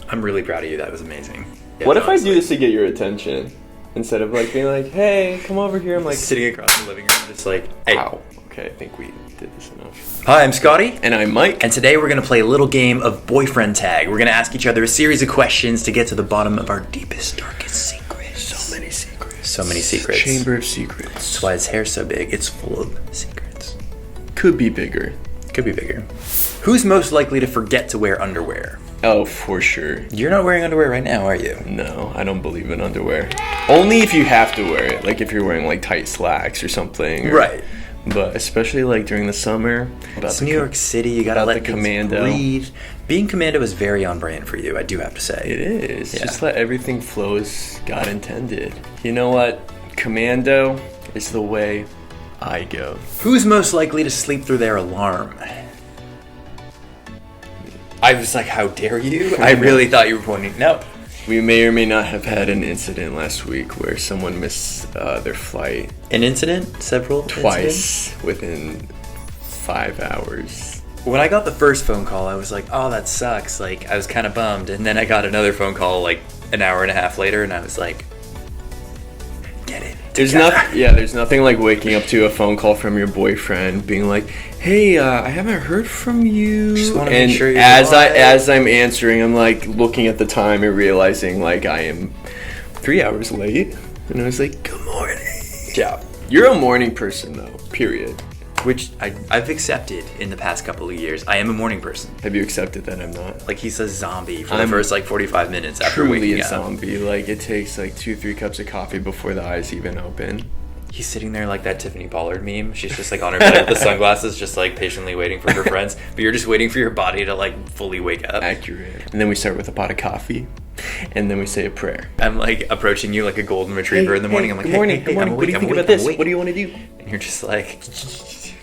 I'm really proud of you. That was amazing. Yeah, what if I do this to get your attention? Instead of like being like, hey, come over here. I'm like sitting across the living room just like, hey. Wow. Okay, I think we did this enough. Hi, I'm Scotty. And I'm Mike. And today we're going to play a little game of boyfriend tag. We're going to ask each other a series of questions to get to the bottom of our deepest, darkest secrets. So many secrets. So many secrets. Chamber of secrets. That's why his hair's so big. It's full of secrets. Could be bigger. Could be bigger. Who's most likely to forget to wear underwear? Oh, for sure. You're not wearing underwear right now, are you? No, I don't believe in underwear. Only if you have to wear it. Like if you're wearing like tight slacks or something. Right. But especially like during the summer. It's New York City. You gotta let the commando breathe. Being commando is very on brand for you, I do have to say. It is. Yeah. Just let everything flow as God intended. You know what? Commando is the way I go. Who's most likely to sleep through their alarm? I was like, how dare you? I really thought you were pointing. No. We may or may not have had an incident last week where someone missed their flight. An incident? Several? Twice within 5 hours. When I got the first phone call, I was like, oh, that sucks. Like, I was kind of bummed. And then I got another phone call like an hour and a half later, and I was like, get it. There's nothing like waking up to a phone call from your boyfriend being like, hey, I haven't heard from you. Just want to and make sure you're as I'm answering, I'm like looking at the time and realizing like I am 3 hours late. And I was like, good morning. Yeah. You're a morning person though, period. Which I've accepted in the past couple of years. I am a morning person. Have you accepted that I'm not? Like, he's a zombie for the first, like, 45 minutes after truly waking a up. zombie. Like, it takes, like, 2-3 cups of coffee before the eyes even open. He's sitting there like that Tiffany Pollard meme. She's just, like, on her bed with the sunglasses, just, like, patiently waiting for her friends. But you're just waiting for your body to, like, fully wake up. Accurate. And then we start with a pot of coffee. And then we say a prayer. I'm, like, approaching you like a golden retriever in the morning. I'm like, good morning, hey, good morning. I'm What do you awake, think I'm about this? awake. What do you want to do? And you're just like...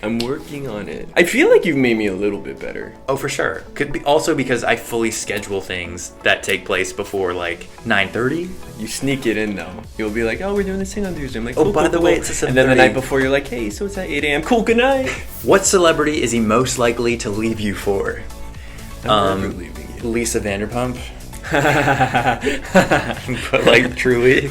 I'm working on it. I feel like you've made me a little bit better. Oh, for sure. Could be also because I fully schedule things that take place before like 9:30. You sneak it in though. You'll be like, oh, we're doing this thing on Tuesday. I'm like, oh, by the way, it's a 7:30. And then the night before, you're like, hey, so it's at 8 a.m. Cool, good night. What celebrity is he most likely to leave you for? I'm never leaving you. Lisa Vanderpump. But like, truly.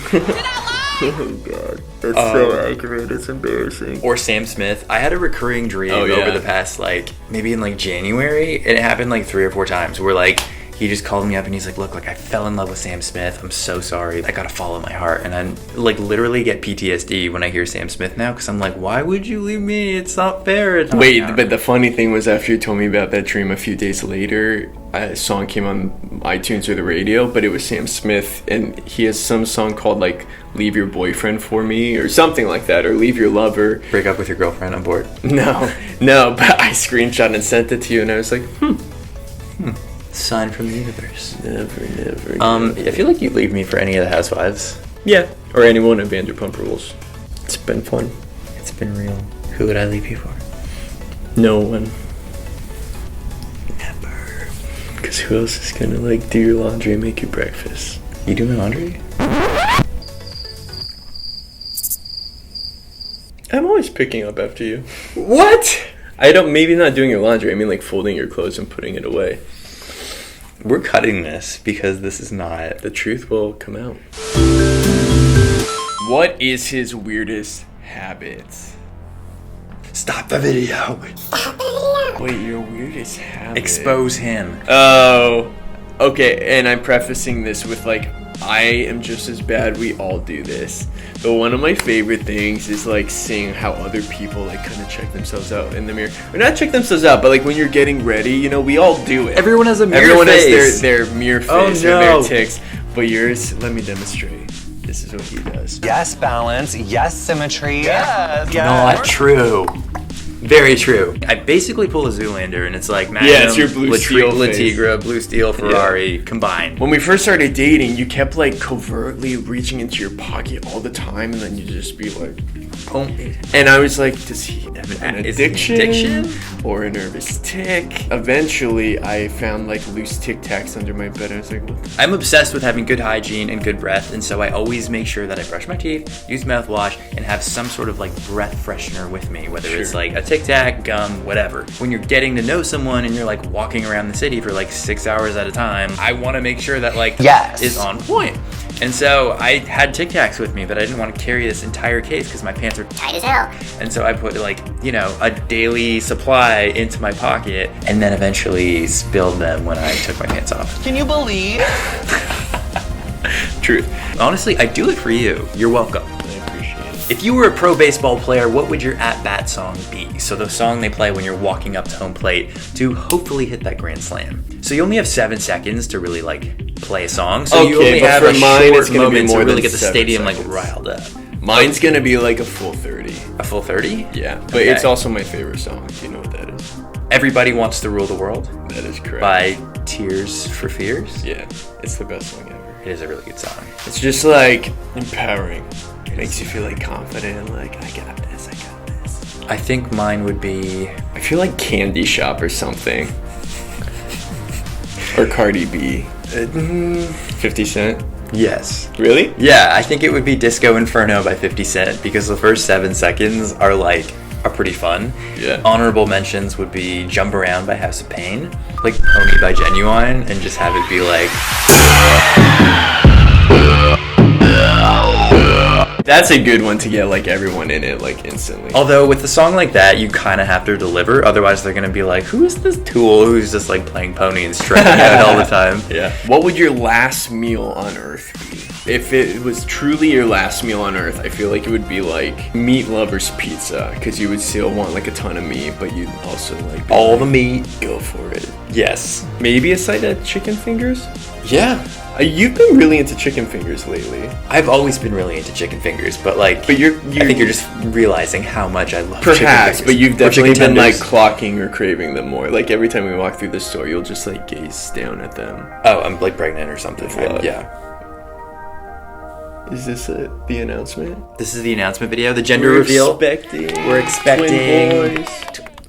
Oh god, that's so accurate. It's embarrassing. Or Sam Smith. I had a recurring dream over the past like maybe in like January, and it happened like 3 or 4 times. Where like he just called me up and he's like, "Look, like I fell in love with Sam Smith. I'm so sorry. I gotta follow my heart." And I like literally get PTSD when I hear Sam Smith now because I'm like, "Why would you leave me? It's not fair." Wait, but the funny thing was after you told me about that dream a few days later, a song came on iTunes or the radio, but it was Sam Smith, and he has some song called like "Leave Your Boyfriend for Me" or something like that, or "Leave Your Lover." Break up with your girlfriend on board. No, but I screenshot and sent it to you, and I was like, Sign from the universe. Never. I feel like you'd leave me for any of the Housewives. Yeah, or any one of Vanderpump Rules. It's been fun. It's been real. Who would I leave you for? No one. Never. Because who else is gonna like do your laundry and make you breakfast? You do my laundry? I'm always picking up after you. What? I don't, maybe not doing your laundry, I mean like folding your clothes and putting it away. We're cutting this because this is not... The truth will come out. What is his weirdest habit? Stop the video. Wait, your weirdest habit? Expose him. Oh, okay, and I'm prefacing this with like, I am just as bad, we all do this. But one of my favorite things is like seeing how other people like kind of check themselves out in the mirror. Or not check themselves out, but like when you're getting ready, you know, we all do it. Everyone has a mirror Everyone face. has their mirror face or no. their tics. But yours, let me demonstrate. This is what he does. Yes, balance. Yes, symmetry. Yes. Not true. Very true. I basically pull a Zoolander, and it's like Magnum, Yeah, it's your Blue Steel face. Latigra, Blue Steel, Ferrari combined. When we first started dating, you kept like covertly reaching into your pocket all the time, and then you just be like, And I was like, does he have an addiction? Addiction? Or a nervous tick? Eventually, I found like loose Tic Tacs under my bed. I was like, what the I'm obsessed with having good hygiene and good breath, and so I always make sure that I brush my teeth, use mouthwash, and have some sort of like breath freshener with me, whether it's like a Tic Tac, gum, whatever. When you're getting to know someone and you're like walking around the city for like 6 hours at a time, I want to make sure that like is on point. And so I had Tic Tacs with me, but I didn't want to carry this entire case because my pants are tight as hell. And so I put like, you know, a daily supply into my pocket and then eventually spilled them when I took my pants off. Can you believe? truth? Honestly, I do it for you. You're welcome. I appreciate it. If you were a pro baseball player, what would your at-bat song be? So the song they play when you're walking up to home plate to hopefully hit that grand slam. So you only have 7 seconds to really like play a song. So you only have a short moment to really get the stadium like riled up. Mine's gonna be like a full 30. A full 30? Yeah, but it's also my favorite song. Do you know what that is? Everybody Wants to Rule the World That is correct. by Tears for Fears. Yeah, it's the best song ever. It is a really good song. It's just like empowering. It makes you feel like confident, like I got this, I got this. I think mine would be... I feel like Candy Shop or something. Or Cardi B. 50 Cent. Yes. Really? Yeah, I think it would be Disco Inferno by 50 Cent because the first 7 seconds are pretty fun. Yeah. Honorable mentions would be Jump Around by House of Pain, like Pony by Genuine, and just have it be like... That's a good one to get like everyone in it like instantly. Although with a song like that, you kind of have to deliver, otherwise they're going to be like, who is this tool who's just like playing Pony and striking out all the time? Yeah. What would your last meal on Earth be? If it was truly your last meal on Earth, I feel like it would be like meat lovers pizza, because you would still want like a ton of meat, but you'd also like be All like, the meat. go for it. Yes. Maybe a side of chicken fingers. Yeah. You've been really into chicken fingers lately. I've always been really into chicken fingers, but like, But I think you're just realizing how much I love chicken Perhaps, fingers. but you've Or definitely chicken been like tenders. clocking or craving them more. Like every time we walk through the store, you'll just like gaze down at them. Oh, I'm like pregnant or something. What? Yeah. Is this the announcement? This is the announcement video, the gender reveal. We're expecting twin boys.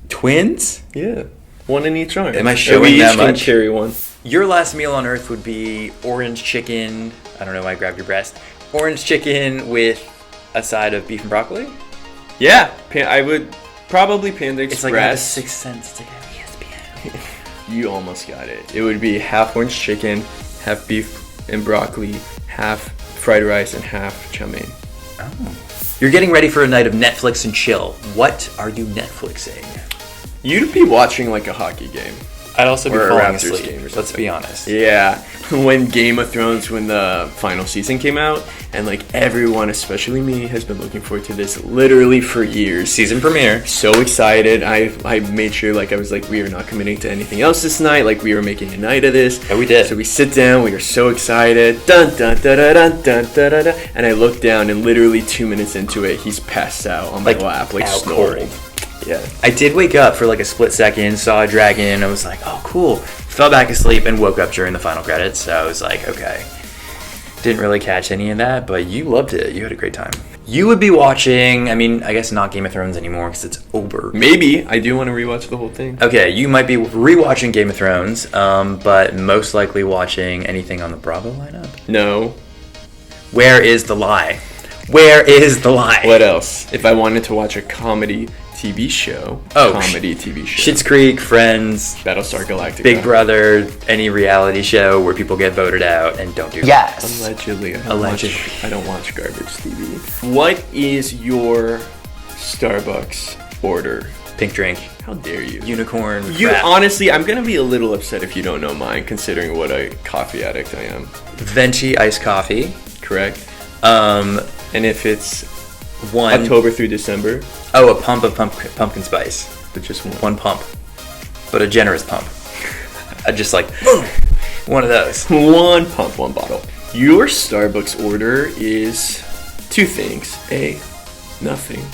Twins? Yeah, one in each arm. Am I And showing we that each can much? carry one. Your last meal on Earth would be orange chicken. I don't know why I grabbed your breast. Orange chicken with a side of beef and broccoli. Yeah, I would probably Panda It's like I have a Express. Sixth Sense. It's like ESPN. You almost got it. It would be half orange chicken, half beef and broccoli, half fried rice, and half chow mein. Oh. You're getting ready for a night of Netflix and chill. What are you Netflixing? You'd be watching like a hockey game. I'd also be Or a falling Raptors asleep. game or Let's something. be honest. Yeah, when Game of Thrones, when the final season came out, and like everyone, especially me, has been looking forward to this literally for years. Season premiere. So excited. I made sure I was like, we are not committing to anything else this night. Like we were making a night of this. Yeah, we did. So we sit down. We are so excited. Dun dun da da dun dun da da da. And I look down, and literally 2 minutes into it, he's passed out on my lap, like out snoring. cold. Yeah. I did wake up for like a split second, saw a dragon, I was like, oh cool. Fell back asleep and woke up during the final credits, so I was like, okay. Didn't really catch any of that, but you loved it. You had a great time. You would be watching, I mean, I guess not Game of Thrones anymore because it's over. Maybe. I do want to rewatch the whole thing. Okay, you might be rewatching Game of Thrones, but most likely watching anything on the Bravo lineup. No. Where is the lie? Where is the lie? What else? If I wanted to watch a comedy TV show. Comedy TV show. Schitt's Creek, Friends, Battlestar Galactica. Big Brother, any reality show where people get voted out and don't do Yes. Allegedly. Allegedly. I don't watch garbage TV. What is your Starbucks order? Pink drink, How dare you? unicorn, You crap. honestly, I'm gonna be a little upset if you don't know mine, considering what a coffee addict I am. Venti iced coffee. Correct? Um, And if it's one. October through December, Oh, a pump of pumpkin spice. but just one. One pump, but a generous pump. I just like boom, one of those. One pump, one bottle. Your Starbucks order is 2 things. A, nothing.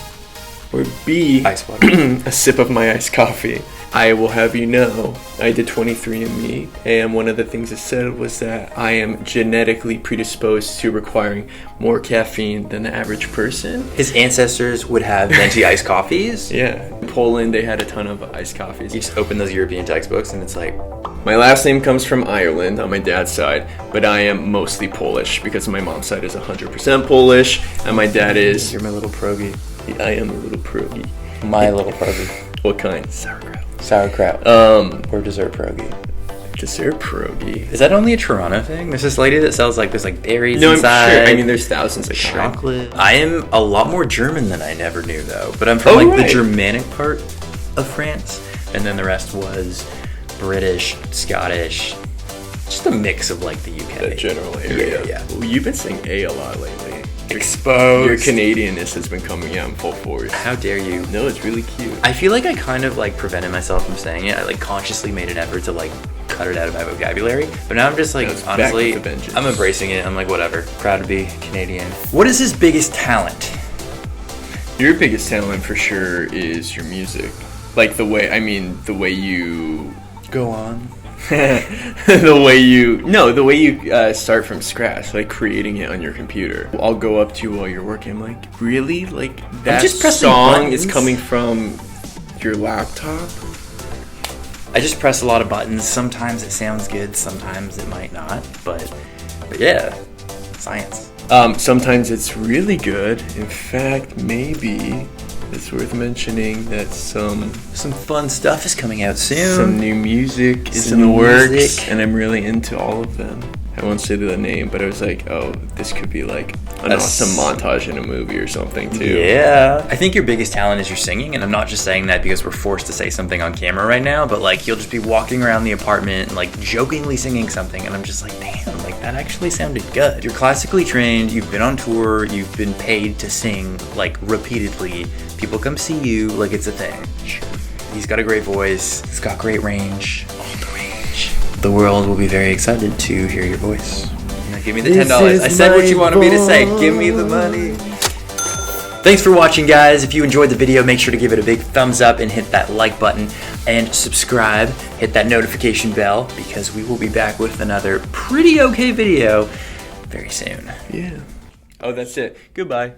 Or B, Ice water. a sip of my iced coffee. I will have you know, I did 23andMe, and one of the things it said was that I am genetically predisposed to requiring more caffeine than the average person. His ancestors would have venti iced coffees. Yeah. In Poland, they had a ton of iced coffees. You just open those European textbooks and it's like... My last name comes from Ireland on my dad's side, but I am mostly Polish because my mom's side is 100% Polish, and my dad is... You're my little pierogi. I am a little pierogi. My little pierogi. What kind? Sauerkraut. Sauerkraut. Or dessert pierogi. Dessert pierogi. Is that only a Toronto thing? There's this lady that sells like there's like berries no, inside. I'm sure. I mean, there's thousands of chocolate. I am a lot more German than I never knew though. But I'm from the Germanic part of France, and then the rest was British, Scottish, just a mix of like the UK. The general area. Yeah. Well, you've been saying A a lot lately. Exposed. Your Canadianness has been coming out in full force. How dare you? No, it's really cute. I feel like I kind of like prevented myself from saying it. I like consciously made an effort to like cut it out of my vocabulary. But now I'm just like, honestly, I'm embracing it. I'm like, whatever. Proud to be Canadian. What is his biggest talent? Your biggest talent for sure is your music. Like the way you... Go on. the way you start from scratch, like creating it on your computer. I'll go up to you while you're working. I'm like, really? Like that song is coming from your laptop? I just press a lot of buttons. Sometimes it sounds good, sometimes it might not. But yeah, science. Sometimes it's really good. In fact, maybe it's worth mentioning that some fun stuff is coming out soon. Some new music is in the works, and I'm really into all of them. I won't say the name, but I was like, oh, this could be like an awesome montage in a movie or something too. Yeah. I think your biggest talent is your singing, and I'm not just saying that because we're forced to say something on camera right now, but like you'll just be walking around the apartment and like jokingly singing something, and I'm just like, damn, like that actually sounded good. You're classically trained, you've been on tour, you've been paid to sing like repeatedly. People come see you, like it's a thing. He's got a great voice, he's got great range. All the range. The world will be very excited to hear your voice. Now give me the $10. I said what you wanted me to say. Give me the money. Thanks for watching, guys. If you enjoyed the video, make sure to give it a big thumbs up and hit that like button and subscribe. Hit that notification bell because we will be back with another pretty okay video very soon. Yeah. Oh, that's it. Goodbye.